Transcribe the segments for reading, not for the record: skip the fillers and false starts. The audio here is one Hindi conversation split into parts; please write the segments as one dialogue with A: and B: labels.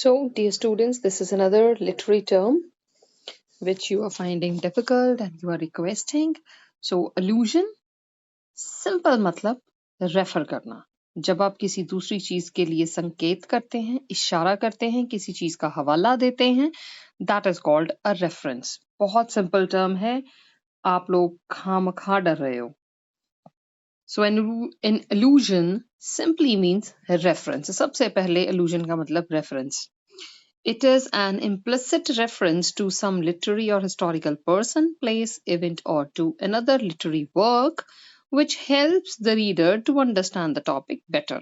A: So, dear students, this is another literary term which you are finding difficult and you are requesting. So, allusion, simple मतलब रेफर करना. जब आप किसी दूसरी चीज के लिए संकेत करते हैं, इशारा करते हैं, किसी चीज का हवाला देते हैं, that is called a reference. बहुत सिंपल टर्म है, आप लोग खामखा डर रहे हो. So an allusion simply means reference. सबसे पहले allusion का मतलब reference. It is an implicit reference to some literary or historical person, place, event, or to another literary work, which helps the reader to understand the topic better.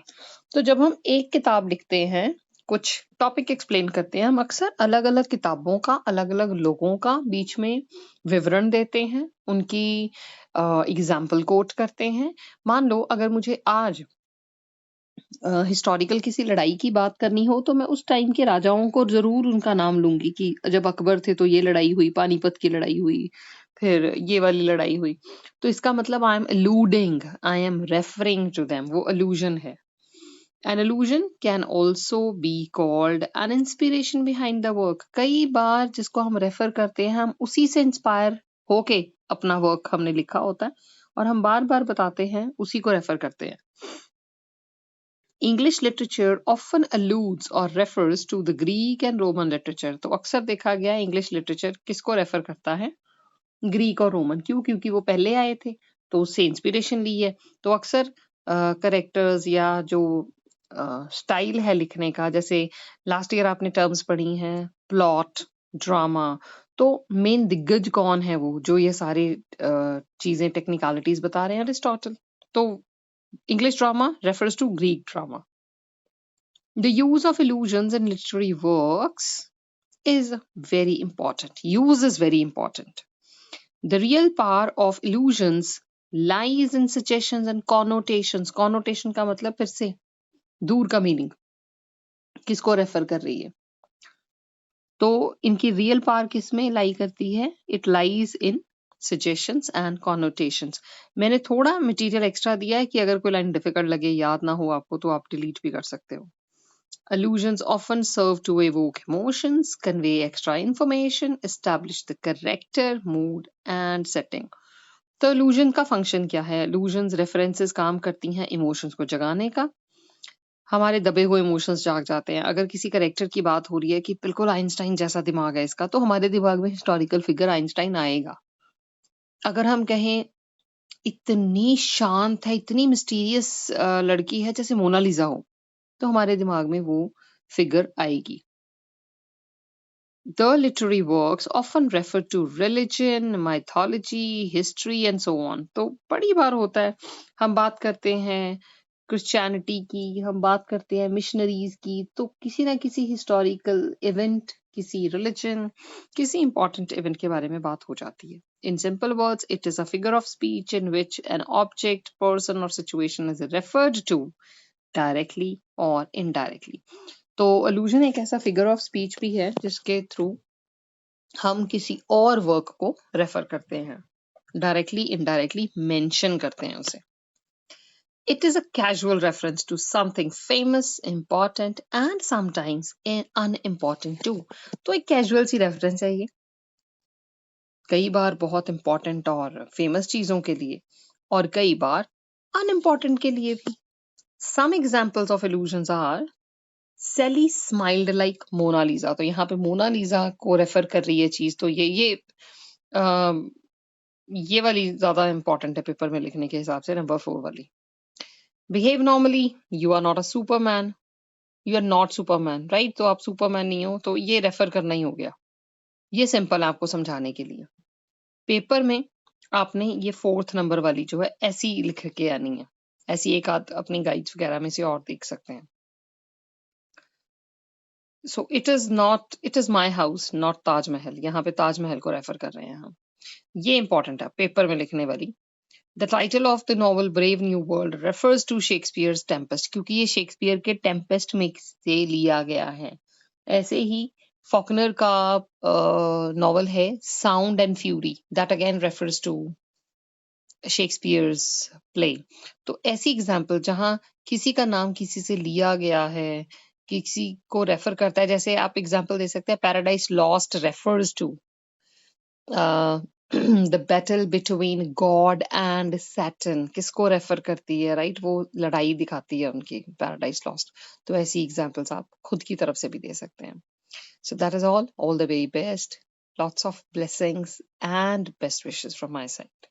A: तो जब हम एक किताब लिखते हैं, कुछ टॉपिक एक्सप्लेन करते हैं, हम अक्सर अलग अलग किताबों का, अलग अलग लोगों का बीच में विवरण देते हैं, उनकी एग्जाम्पल कोट करते हैं. मान लो अगर मुझे आज हिस्टोरिकल किसी लड़ाई की बात करनी हो तो मैं उस टाइम के राजाओं को जरूर उनका नाम लूंगी कि जब अकबर थे तो ये लड़ाई हुई, पानीपत की लड़ाई हुई, फिर ये वाली लड़ाई हुई. तो इसका मतलब I am alluding, I am referring to them, वो अलूजन है. An allusion can also be called an inspiration behind the work. कई बार जिसको हम रेफर करते हैं, हम उसी से इंस्पायर होके अपना वर्क हमने लिखा होता है और हम बार बार बताते हैं, उसी को रेफर करते हैं. English literature often alludes or refers to the Greek and Roman literature. तो अक्सर देखा गया है English literature किसको रेफर करता है? ग्रीक और रोमन. क्यों? क्योंकि वो पहले आए थे तो उससे इंस्पिरेशन ली है. तो अक्सर करेक्टर्स या जो स्टाइल है लिखने का, जैसे लास्ट ईयर आपने टर्म्स पढ़ी हैं, प्लॉट, ड्रामा, तो मेन दिग्गज कौन है वो जो ये सारी चीजें टेक्निकलिटीज बता रहे हैं? अरिस्टोटल. तो English drama refers to Greek drama. The use of illusions in literary works is very important. Use is very important. The real power of illusions lies in suggestions and connotations. Connotation का मतलब फिर से दूर का मीनिंग, किसको रेफर कर रही है. तो इनकी रियल पावर किस में लाई करती है? It lies in suggestions and connotations. मैंने थोड़ा मटेरियल एक्स्ट्रा दिया है कि अगर कोई लाइन डिफिकल्ट लगे, याद ना हो आपको, तो आप डिलीट भी कर सकते हो. Allusions often serve to evoke emotions, convey extra information, establish the character, mood and setting. तो allusion का फंक्शन क्या है? Allusions, references काम करती हैं इमोशंस को जगाने का. हमारे दबे हुए इमोशंस जाग जाते हैं. अगर किसी करेक्टर की बात हो रही है कि बिल्कुल आइंस्टाइन जैसा दिमाग है इसका, तो हमारे दिमाग में हिस्टोरिकल फिगर आइंस्टाइन आएगा. अगर हम कहें इतनी शांत है, इतनी मिस्टीरियस लड़की है जैसे मोनालिसा हो, तो हमारे दिमाग में वो फिगर आएगी. The literary works often refer to religion, mythology, history and so on. तो बड़ी बार होता है, हम बात करते हैं क्रिश्चियनिटी की, हम बात करते हैं मिशनरीज की, तो किसी ना किसी हिस्टोरिकल इवेंट, किसी रिलीजन, किसी इंपॉर्टेंट इवेंट के बारे में बात हो जाती है. In simple words, it is a figure of speech in which an object, person or situation is referred to directly or indirectly. तो allusion एक ऐसा फिगर ऑफ स्पीच भी है जिसके थ्रू हम किसी और वर्क को रेफर करते हैं, डायरेक्टली इनडायरेक्टली मेंशन करते हैं उसे. It is a casual reference to something famous, important and sometimes unimportant too. तो एक कैजुअल सी रेफरेंस है ये, कई बार बहुत इंपॉर्टेंट और फेमस चीजों के लिए और कई बार अनइम्पॉर्टेंट के लिए भी. Some examples of allusions are Sally smiled like Mona Lisa. तो यहाँ पे मोनालिसा को रेफर कर रही है चीज, तो ये वाली ज्यादा इंपॉर्टेंट है पेपर में लिखने के हिसाब से, नंबर 4 वाली. Behave normally, you are not a superman, you are not superman, right? तो आप सुपरमैन नहीं हो, तो ये रेफर करना ही हो गया. ये सिंपल है आपको समझाने के लिए. पेपर में आपने ये 4th नंबर वाली जो है ऐसी लिख के आनी है. ऐसी एक आध अपनी गाइड्स वगैरह में से और देख सकते हैं. So it is my house not Taj Mahal. यहाँ पे ताजमहल को रेफर कर रहे हैं हम. ये इंपॉर्टेंट है पेपर में लिखने वाली. The title of the novel Brave New World refers to Shakespeare's Tempest, क्योंकि ये शेक्सपियर के टेम्पेस्ट में से लिया गया है. ऐसे ही फॉकनर का नॉवल है Sound and Fury, that again refers to Shakespeare's play. तो ऐसी एग्जाम्पल जहां किसी का नाम किसी से लिया गया है, किसी को रेफर करता है, जैसे आप एग्जांपल दे सकते हैं Paradise Lost refers to the battle between God and Saturn, किसको रेफर करती है, राइट? वो लड़ाई दिखाती है उनकी, पैराडाइज लॉस्ट। तो ऐसी एग्जांपल्स आप खुद की तरफ से भी दे सकते हैं। So that is all the very best. Lots of blessings and best wishes from my side.